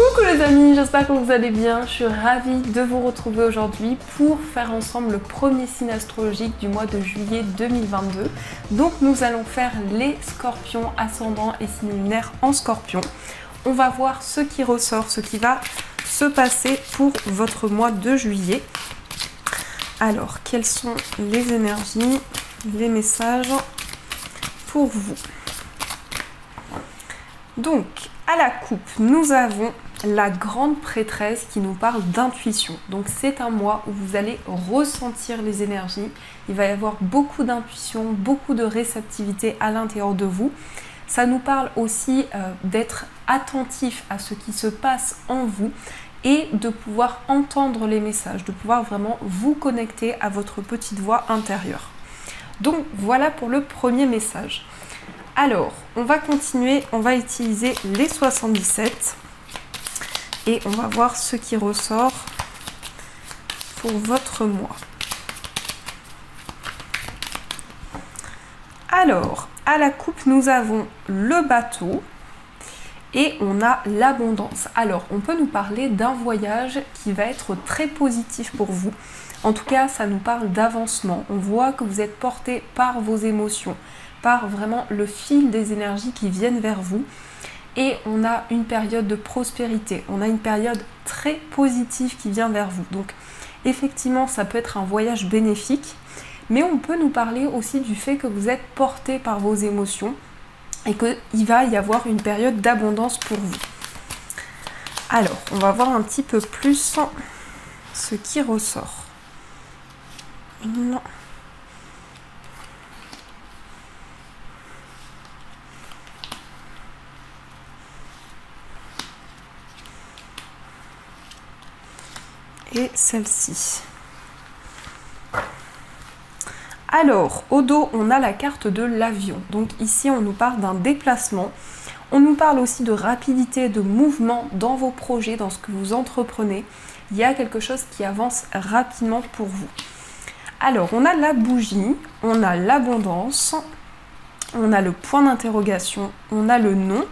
Coucou les amis, j'espère que vous allez bien. Je suis ravie de vous retrouver aujourd'hui pour faire ensemble le premier signe astrologique du mois de juillet 2022. Donc nous allons faire les scorpions ascendant et signe lunaire en scorpion. On va voir ce qui ressort, ce qui va se passer pour votre mois de juillet. Alors, quelles sont les énergies, les messages pour vous? Donc, à la coupe, nous avons la grande prêtresse qui nous parle d'intuition. Donc, c'est un mois où vous allez ressentir les énergies. Il va y avoir beaucoup d'intuition, beaucoup de réceptivité à l'intérieur de vous. Ça nous parle aussi d'être attentif à ce qui se passe en vous et de pouvoir entendre les messages, de pouvoir vraiment vous connecter à votre petite voix intérieure. Donc, voilà pour le premier message. Alors, on va continuer, on va utiliser les 77 et on va voir ce qui ressort pour votre mois. Alors, à la coupe, nous avons le bateau et on a l'abondance. Alors, on peut nous parler d'un voyage qui va être très positif pour vous. En tout cas, ça nous parle d'avancement. On voit que vous êtes porté par vos émotions, par vraiment le fil des énergies qui viennent vers vous. Et on a une période de prospérité, on a une période très positive qui vient vers vous. Donc effectivement, ça peut être un voyage bénéfique, mais on peut nous parler aussi du fait que vous êtes porté par vos émotions et qu'il va y avoir une période d'abondance pour vous. Alors, on va voir un petit peu plus ce qui ressort. Non. Et celle-ci. Alors, au dos, on a la carte de l'avion. Donc ici, on nous parle d'un déplacement. On nous parle aussi de rapidité, de mouvement dans vos projets, dans ce que vous entreprenez. Il y a quelque chose qui avance rapidement pour vous. Alors, on a la bougie, on a l'abondance, on a le point d'interrogation, on a le nom,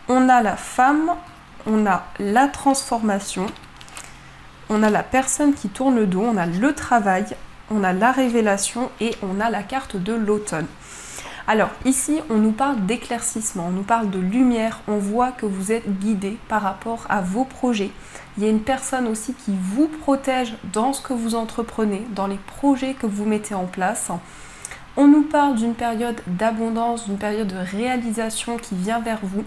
on a la femme, on a la transformation, on a la personne qui tourne le dos, on a le travail, on a la révélation et on a la carte de l'automne. Alors ici, on nous parle d'éclaircissement, on nous parle de lumière, on voit que vous êtes guidé par rapport à vos projets. Il y a une personne aussi qui vous protège dans ce que vous entreprenez, dans les projets que vous mettez en place. On nous parle d'une période d'abondance, d'une période de réalisation qui vient vers vous.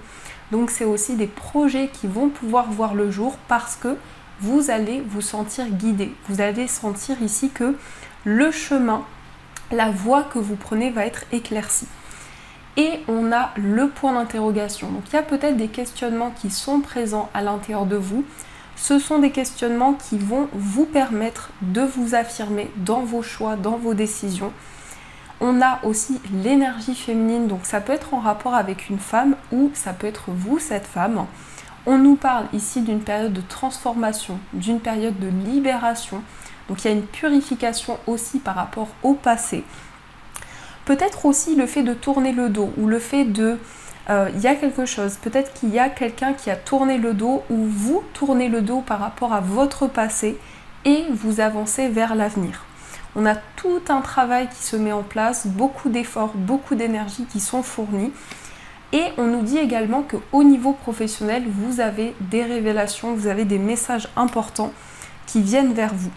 Donc c'est aussi des projets qui vont pouvoir voir le jour parce que vous allez vous sentir guidé. Vous allez sentir ici que le chemin, la voie que vous prenez va être éclaircie. Et on a le point d'interrogation. Donc il y a peut-être des questionnements qui sont présents à l'intérieur de vous. Ce sont des questionnements qui vont vous permettre de vous affirmer dans vos choix, dans vos décisions. On a aussi l'énergie féminine, donc ça peut être en rapport avec une femme ou ça peut être vous, cette femme. On nous parle ici d'une période de transformation, d'une période de libération. Donc il y a une purification aussi par rapport au passé. Peut-être aussi le fait de tourner le dos ou le fait de... il y a quelque chose, peut-être qu'il y a quelqu'un qui a tourné le dos ou vous tournez le dos par rapport à votre passé et vous avancez vers l'avenir. On a tout un travail qui se met en place, beaucoup d'efforts, beaucoup d'énergie qui sont fournis. Et on nous dit également qu'au niveau professionnel, vous avez des révélations, vous avez des messages importants qui viennent vers vous.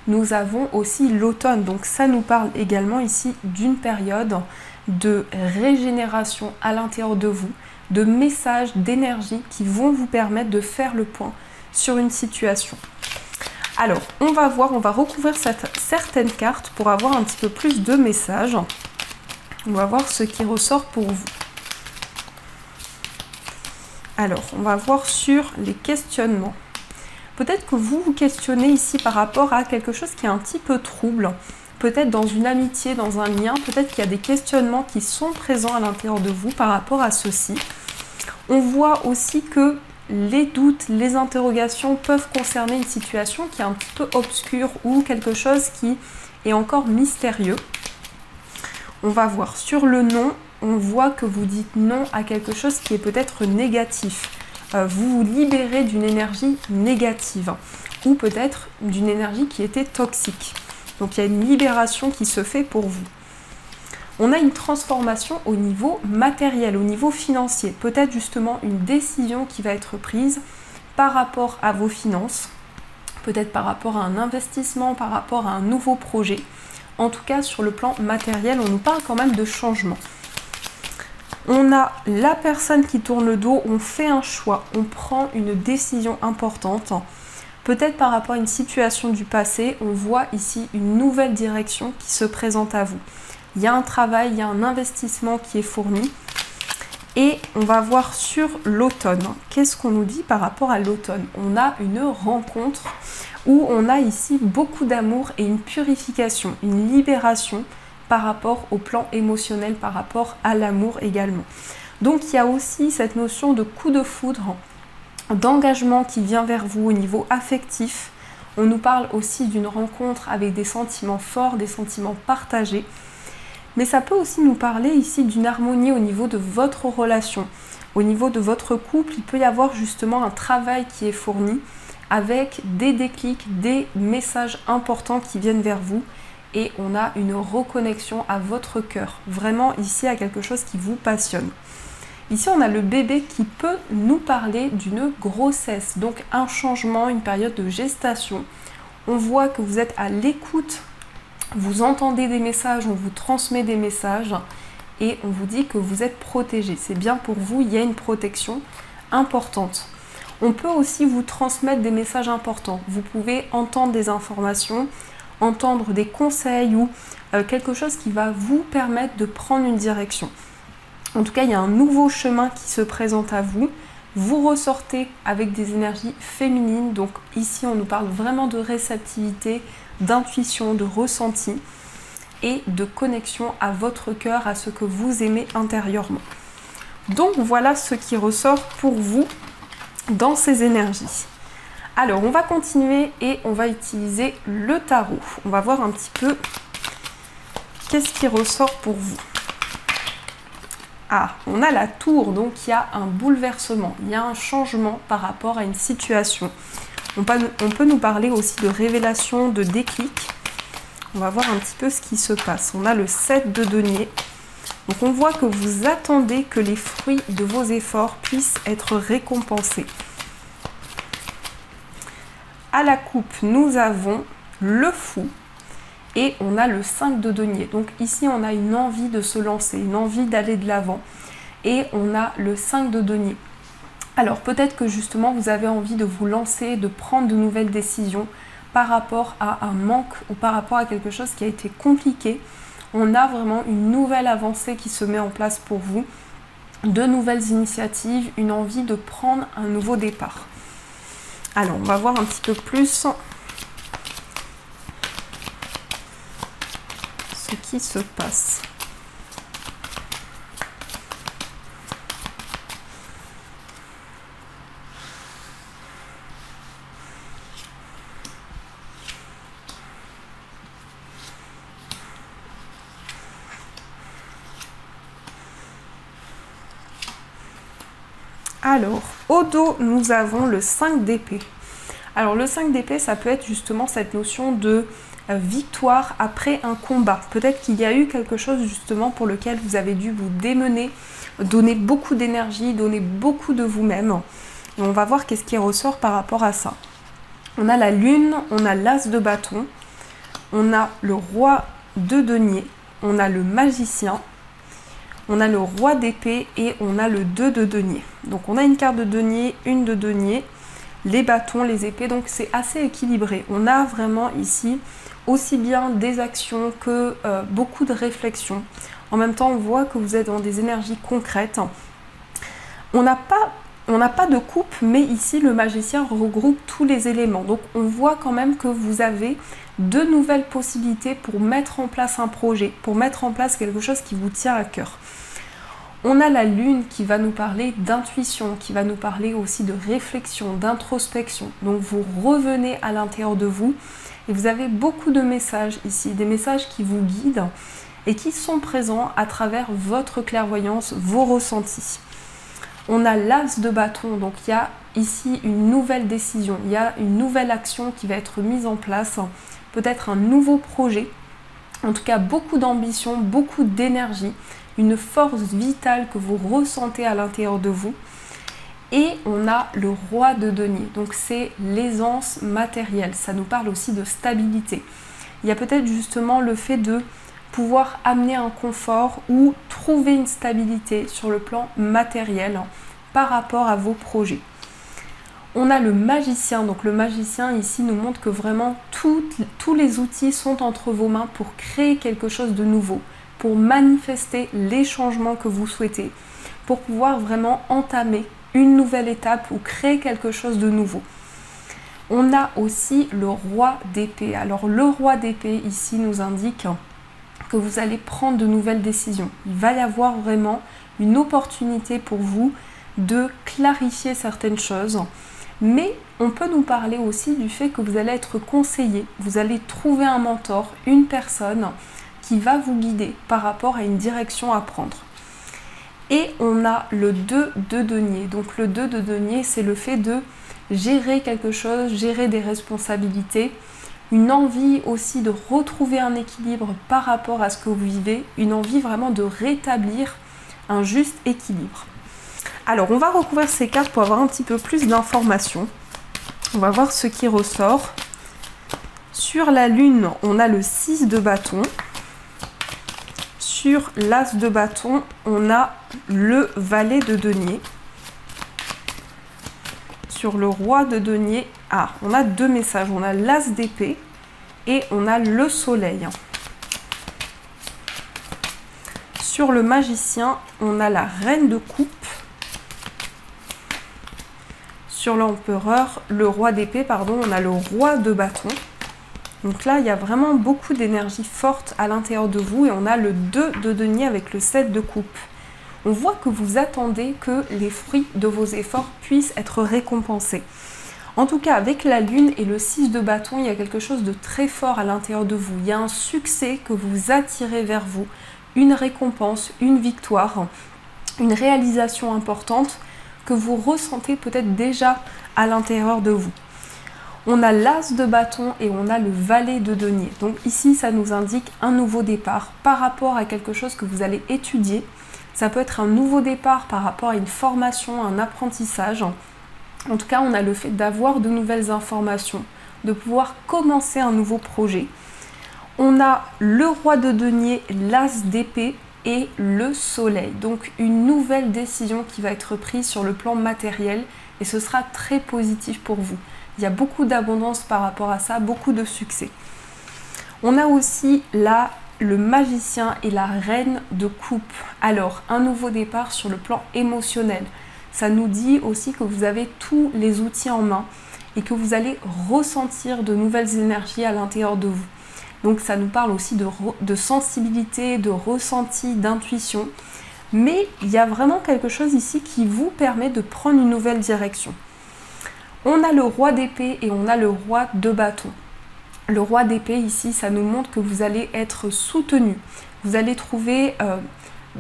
Nous avons aussi l'automne, donc ça nous parle également ici d'une période de régénération à l'intérieur de vous, de messages, d'énergie qui vont vous permettre de faire le point sur une situation. Alors, on va voir, on va recouvrir certaines cartes pour avoir un petit peu plus de messages. On va voir ce qui ressort pour vous. Alors, on va voir sur les questionnements. Peut-être que vous vous questionnez ici par rapport à quelque chose qui est un petit peu trouble. Peut-être dans une amitié, dans un lien, peut-être qu'il y a des questionnements qui sont présents à l'intérieur de vous par rapport à ceci. On voit aussi que les doutes, les interrogations peuvent concerner une situation qui est un petit peu obscure ou quelque chose qui est encore mystérieux. On va voir sur le non, on voit que vous dites non à quelque chose qui est peut-être négatif. vous libérer d'une énergie négative ou peut-être d'une énergie qui était toxique. Donc il y a une libération qui se fait pour vous. On a une transformation au niveau matériel, au niveau financier. Peut-être justement une décision qui va être prise par rapport à vos finances, peut-être par rapport à un investissement, par rapport à un nouveau projet. En tout cas, sur le plan matériel, on nous parle quand même de changement. On a la personne qui tourne le dos, on fait un choix, on prend une décision importante. Peut-être par rapport à une situation du passé, on voit ici une nouvelle direction qui se présente à vous. Il y a un travail, il y a un investissement qui est fourni. Et on va voir sur l'automne. Qu'est-ce qu'on nous dit par rapport à l'automne? On a une rencontre où on a ici beaucoup d'amour et une purification, une libération par rapport au plan émotionnel, par rapport à l'amour également. Donc il y a aussi cette notion de coup de foudre, d'engagement qui vient vers vous au niveau affectif. On nous parle aussi d'une rencontre avec des sentiments forts, des sentiments partagés. Mais ça peut aussi nous parler ici d'une harmonie au niveau de votre relation. Au niveau de votre couple, il peut y avoir justement un travail qui est fourni avec des déclics, des messages importants qui viennent vers vous. Et on a une reconnexion à votre cœur. Vraiment ici à quelque chose qui vous passionne. Ici on a le bébé qui peut nous parler d'une grossesse. Donc un changement, une période de gestation. On voit que vous êtes à l'écoute. Vous entendez des messages, on vous transmet des messages et on vous dit que vous êtes protégé. C'est bien pour vous, il y a une protection importante. On peut aussi vous transmettre des messages importants. Vous pouvez entendre des informations, entendre des conseils ou quelque chose qui va vous permettre de prendre une direction. En tout cas, il y a un nouveau chemin qui se présente à vous. Vous ressortez avec des énergies féminines. Donc ici, on nous parle vraiment de réceptivité, d'intuition, de ressenti et de connexion à votre cœur, à ce que vous aimez intérieurement. Donc voilà ce qui ressort pour vous dans ces énergies. Alors on va continuer et on va utiliser le tarot. On va voir un petit peu qu'est-ce qui ressort pour vous. Ah, on a la tour, donc il y a un bouleversement, il y a un changement par rapport à une situation. On peut nous parler aussi de révélation, de déclic. On va voir un petit peu ce qui se passe. On a le 7 de denier. Donc on voit que vous attendez que les fruits de vos efforts puissent être récompensés. À la coupe, nous avons le fou et on a le 5 de denier. Donc ici, on a une envie de se lancer, une envie d'aller de l'avant. Et on a le 5 de denier. Alors peut-être que justement vous avez envie de vous lancer, de prendre de nouvelles décisions par rapport à un manque ou par rapport à quelque chose qui a été compliqué. On a vraiment une nouvelle avancée qui se met en place pour vous, de nouvelles initiatives, une envie de prendre un nouveau départ. Alors on va voir un petit peu plus ce qui se passe. Alors, au dos, nous avons le 5 d'épée. Alors, le 5 d'épée, ça peut être justement cette notion de victoire après un combat. Peut-être qu'il y a eu quelque chose justement pour lequel vous avez dû vous démener, donner beaucoup d'énergie, donner beaucoup de vous-même. Et on va voir qu'est-ce qui ressort par rapport à ça. On a la lune, on a l'as de bâton, on a le roi de denier, on a le magicien, on a le roi d'épée et on a le 2 de denier. Donc on a une carte de denier, une de denier, les bâtons, les épées, donc c'est assez équilibré. On a vraiment ici aussi bien des actions que beaucoup de réflexions. En même temps, on voit que vous êtes dans des énergies concrètes. On n'a pas de coupe, mais ici le magicien regroupe tous les éléments. Donc on voit quand même que vous avez de nouvelles possibilités pour mettre en place un projet, pour mettre en place quelque chose qui vous tient à cœur. On a la lune qui va nous parler d'intuition, qui va nous parler aussi de réflexion, d'introspection. Donc vous revenez à l'intérieur de vous et vous avez beaucoup de messages ici, des messages qui vous guident et qui sont présents à travers votre clairvoyance, vos ressentis. On a l'as de bâton, donc il y a ici une nouvelle décision, il y a une nouvelle action qui va être mise en place, peut-être un nouveau projet, en tout cas beaucoup d'ambition, beaucoup d'énergie, une force vitale que vous ressentez à l'intérieur de vous. Et on a le roi de denier, donc c'est l'aisance matérielle, ça nous parle aussi de stabilité. Il y a peut-être justement le fait de pouvoir amener un confort ou trouver une stabilité sur le plan matériel par rapport à vos projets. On a le magicien, donc le magicien ici nous montre que vraiment tous les outils sont entre vos mains pour créer quelque chose de nouveau, pour manifester les changements que vous souhaitez, pour pouvoir vraiment entamer une nouvelle étape ou créer quelque chose de nouveau. On a aussi le roi d'épée. Alors le roi d'épée ici nous indique que vous allez prendre de nouvelles décisions. Il va y avoir vraiment une opportunité pour vous de clarifier certaines choses. Mais on peut nous parler aussi du fait que vous allez être conseillé, vous allez trouver un mentor, une personne qui va vous guider par rapport à une direction à prendre. Et on a le 2 de denier. Donc le 2 de denier, c'est le fait de gérer quelque chose, gérer des responsabilités, une envie aussi de retrouver un équilibre par rapport à ce que vous vivez, une envie vraiment de rétablir un juste équilibre. Alors on va recouvrir ces cartes pour avoir un petit peu plus d'informations. On va voir ce qui ressort. Sur la lune, on a le 6 de bâton. Sur l'as de bâton, on a le valet de denier. Sur le roi de denier, on a deux messages. On a l'as d'épée et on a le soleil. Sur le magicien, on a la reine de coupe. Sur l'empereur, le roi d'épée, pardon, on a le roi de bâton. Donc là, il y a vraiment beaucoup d'énergie forte à l'intérieur de vous et on a le 2 de denier avec le 7 de coupe. On voit que vous attendez que les fruits de vos efforts puissent être récompensés. En tout cas, avec la lune et le 6 de bâton, il y a quelque chose de très fort à l'intérieur de vous. Il y a un succès que vous attirez vers vous, une récompense, une victoire, une réalisation importante que vous ressentez peut-être déjà à l'intérieur de vous. On a l'as de bâton et on a le valet de denier. Donc ici, ça nous indique un nouveau départ par rapport à quelque chose que vous allez étudier. Ça peut être un nouveau départ par rapport à une formation, un apprentissage. En tout cas, on a le fait d'avoir de nouvelles informations, de pouvoir commencer un nouveau projet. On a le roi de denier, l'as d'épée et le soleil. Donc une nouvelle décision qui va être prise sur le plan matériel et ce sera très positif pour vous. Il y a beaucoup d'abondance par rapport à ça, beaucoup de succès. On a aussi là le magicien et la reine de coupe. Alors, un nouveau départ sur le plan émotionnel. Ça nous dit aussi que vous avez tous les outils en main et que vous allez ressentir de nouvelles énergies à l'intérieur de vous. Donc ça nous parle aussi de sensibilité, de ressenti, d'intuition. Mais il y a vraiment quelque chose ici qui vous permet de prendre une nouvelle direction. On a le roi d'épée et on a le roi de bâton. Le roi d'épée ici, ça nous montre que vous allez être soutenu. Vous allez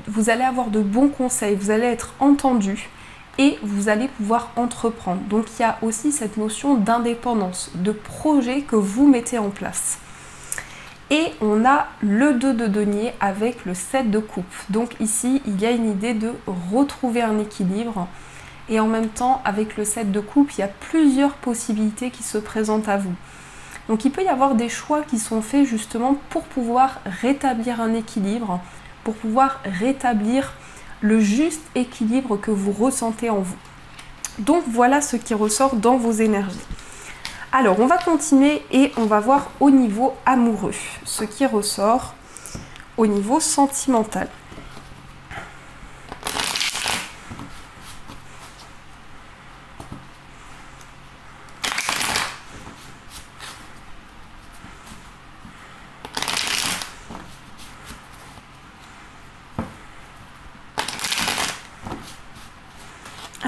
vous allez avoir de bons conseils, vous allez être entendu et vous allez pouvoir entreprendre. Donc il y a aussi cette notion d'indépendance, de projet que vous mettez en place. Et on a le 2 de denier avec le 7 de coupe. Donc ici, il y a une idée de retrouver un équilibre. Et en même temps, avec le 7 de coupe, il y a plusieurs possibilités qui se présentent à vous. Donc il peut y avoir des choix qui sont faits justement pour pouvoir rétablir un équilibre, pour pouvoir rétablir le juste équilibre que vous ressentez en vous. Donc voilà ce qui ressort dans vos énergies. Alors on va continuer et on va voir au niveau amoureux, ce qui ressort au niveau sentimental.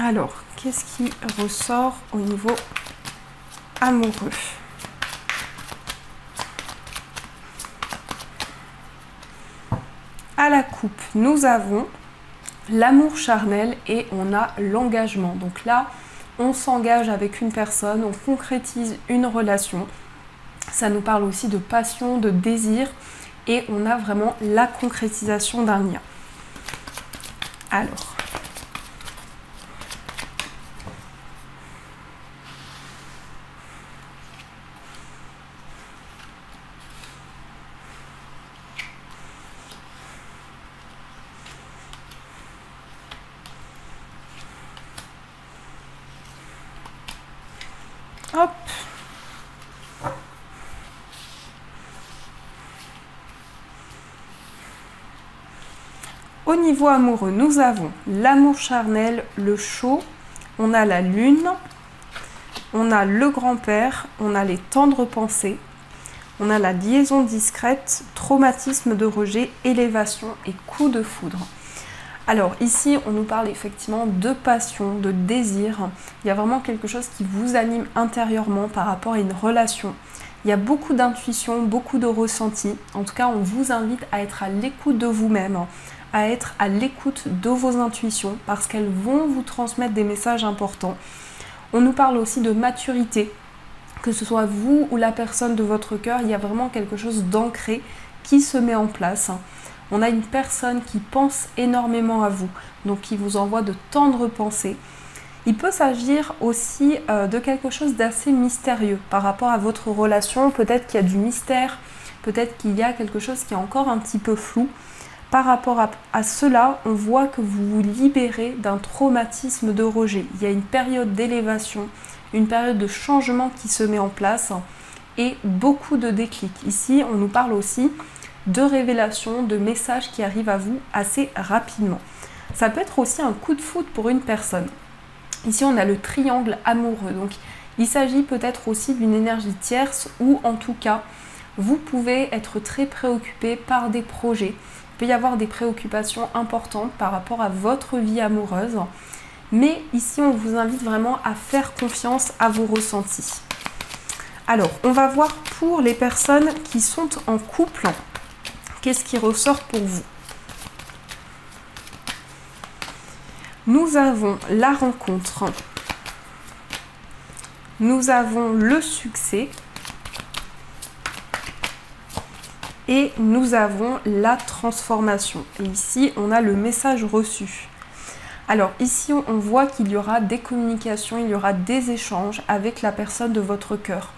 Alors, qu'est-ce qui ressort au niveau amoureux? À la coupe, nous avons l'amour charnel et on a l'engagement. Donc là, on s'engage avec une personne, on concrétise une relation. Ça nous parle aussi de passion, de désir et on a vraiment la concrétisation d'un lien. Alors, hop. Au niveau amoureux, nous avons l'amour charnel, le chaud, on a la lune, on a le grand-père, on a les tendres pensées, on a la liaison discrète, traumatisme de rejet, élévation et coup de foudre. Alors ici, on nous parle effectivement de passion, de désir. Il y a vraiment quelque chose qui vous anime intérieurement par rapport à une relation. Il y a beaucoup d'intuition, beaucoup de ressenti. En tout cas, on vous invite à être à l'écoute de vous-même, à être à l'écoute de vos intuitions parce qu'elles vont vous transmettre des messages importants. On nous parle aussi de maturité, que ce soit vous ou la personne de votre cœur, il y a vraiment quelque chose d'ancré qui se met en place. On a une personne qui pense énormément à vous, donc qui vous envoie de tendres pensées. Il peut s'agir aussi de quelque chose d'assez mystérieux par rapport à votre relation. Peut-être qu'il y a du mystère, peut-être qu'il y a quelque chose qui est encore un petit peu flou. Par rapport à cela, on voit que vous vous libérez d'un traumatisme de rejet. Il y a une période d'élévation, une période de changement qui se met en place et beaucoup de déclics. Ici, on nous parle aussi de révélations, de messages qui arrivent à vous assez rapidement. Ça peut être aussi un coup de foudre pour une personne. Ici, on a le triangle amoureux. Donc, il s'agit peut-être aussi d'une énergie tierce ou en tout cas, vous pouvez être très préoccupé par des projets. Il peut y avoir des préoccupations importantes par rapport à votre vie amoureuse. Mais ici, on vous invite vraiment à faire confiance à vos ressentis. Alors, on va voir pour les personnes qui sont en couple, qu'est-ce qui ressort pour vous? Nous avons la rencontre, nous avons le succès et nous avons la transformation. Et ici, on a le message reçu. Alors ici, on voit qu'il y aura des communications, il y aura des échanges avec la personne de votre cœur.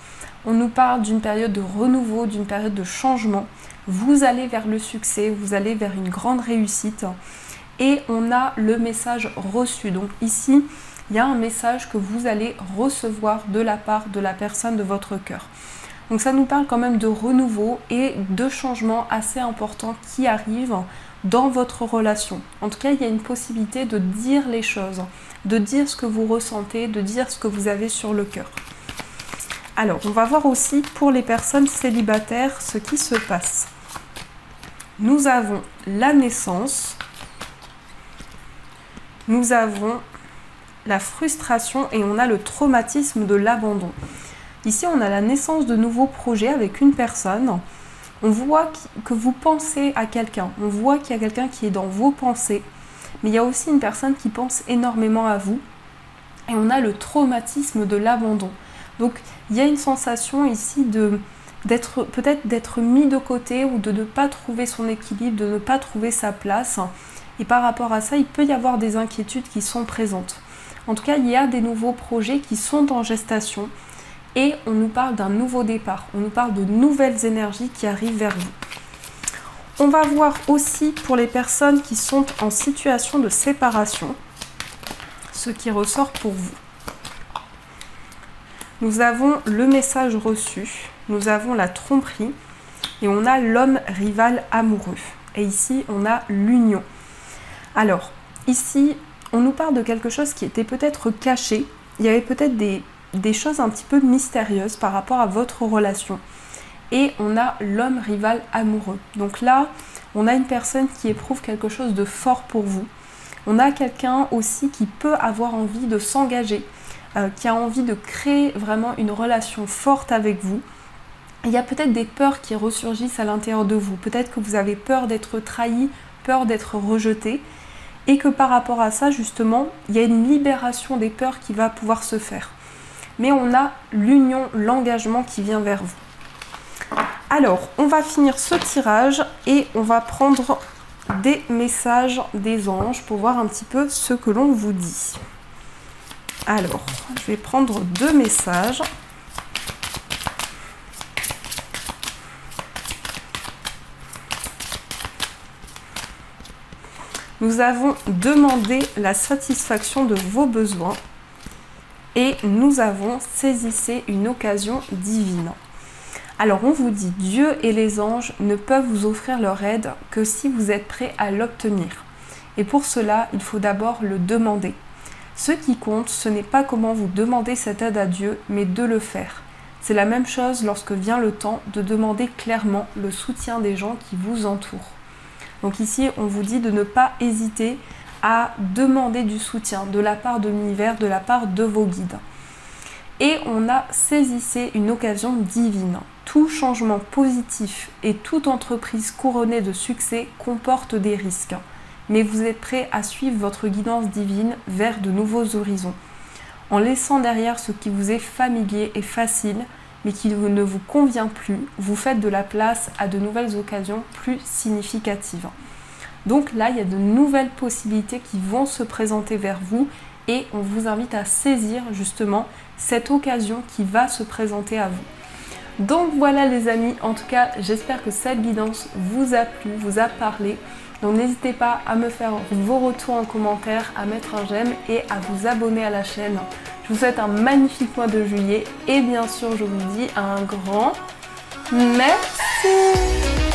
On nous parle d'une période de renouveau, d'une période de changement. Vous allez vers le succès, vous allez vers une grande réussite. Et on a le message reçu. Donc ici, il y a un message que vous allez recevoir de la part de la personne de votre cœur. Donc ça nous parle quand même de renouveau et de changements assez importants qui arrivent dans votre relation. En tout cas, il y a une possibilité de dire les choses, de dire ce que vous ressentez, de dire ce que vous avez sur le cœur. Alors, on va voir aussi pour les personnes célibataires ce qui se passe. Nous avons la naissance, nous avons la frustration et on a le traumatisme de l'abandon. Ici, on a la naissance de nouveaux projets avec une personne. On voit que vous pensez à quelqu'un. On voit qu'il y a quelqu'un qui est dans vos pensées. Mais il y a aussi une personne qui pense énormément à vous. Et on a le traumatisme de l'abandon. Donc, il y a une sensation ici peut-être d'être mis de côté ou de ne pas trouver son équilibre, de ne pas trouver sa place. Et par rapport à ça, il peut y avoir des inquiétudes qui sont présentes. En tout cas, il y a des nouveaux projets qui sont en gestation. Et on nous parle d'un nouveau départ, on nous parle de nouvelles énergies qui arrivent vers vous. On va voir aussi pour les personnes qui sont en situation de séparation, ce qui ressort pour vous. Nous avons le message reçu, nous avons la tromperie et on a l'homme rival amoureux. Et ici, on a l'union. Alors, ici, on nous parle de quelque chose qui était peut-être caché. Il y avait peut-être des choses un petit peu mystérieuses par rapport à votre relation. Et on a l'homme rival amoureux. Donc là, on a une personne qui éprouve quelque chose de fort pour vous. On a quelqu'un aussi qui peut avoir envie de s'engager, qui a envie de créer vraiment une relation forte avec vous. Il y a peut-être des peurs qui ressurgissent à l'intérieur de vous. Peut-être que vous avez peur d'être trahi, peur d'être rejeté. et que par rapport à ça, justement, il y a une libération des peurs qui va pouvoir se faire. Mais on a l'union, l'engagement qui vient vers vous. Alors, on va finir ce tirage et on va prendre des messages des anges pour voir un petit peu ce que l'on vous dit. Alors, je vais prendre 2 messages. Nous avons demandé la satisfaction de vos besoins et nous avons saisissé une occasion divine. Alors on vous dit, Dieu et les anges ne peuvent vous offrir leur aide que si vous êtes prêt à l'obtenir. Et pour cela, il faut d'abord le demander. Ce qui compte, ce n'est pas comment vous demandez cette aide à Dieu, mais de le faire. C'est la même chose lorsque vient le temps de demander clairement le soutien des gens qui vous entourent. Donc ici, on vous dit de ne pas hésiter à demander du soutien de la part de l'univers, de la part de vos guides. Et on a saisissé une occasion divine. Tout changement positif et toute entreprise couronnée de succès comporte des risques. Mais vous êtes prêt à suivre votre guidance divine vers de nouveaux horizons. En laissant derrière ce qui vous est familier et facile, mais qui ne vous convient plus, vous faites de la place à de nouvelles occasions plus significatives. Donc là, il y a de nouvelles possibilités qui vont se présenter vers vous et on vous invite à saisir justement cette occasion qui va se présenter à vous. Donc voilà les amis, en tout cas, j'espère que cette guidance vous a plu, vous a parlé. Donc n'hésitez pas à me faire vos retours en commentaire, à mettre un j'aime et à vous abonner à la chaîne. Je vous souhaite un magnifique mois de juillet et bien sûr je vous dis un grand merci.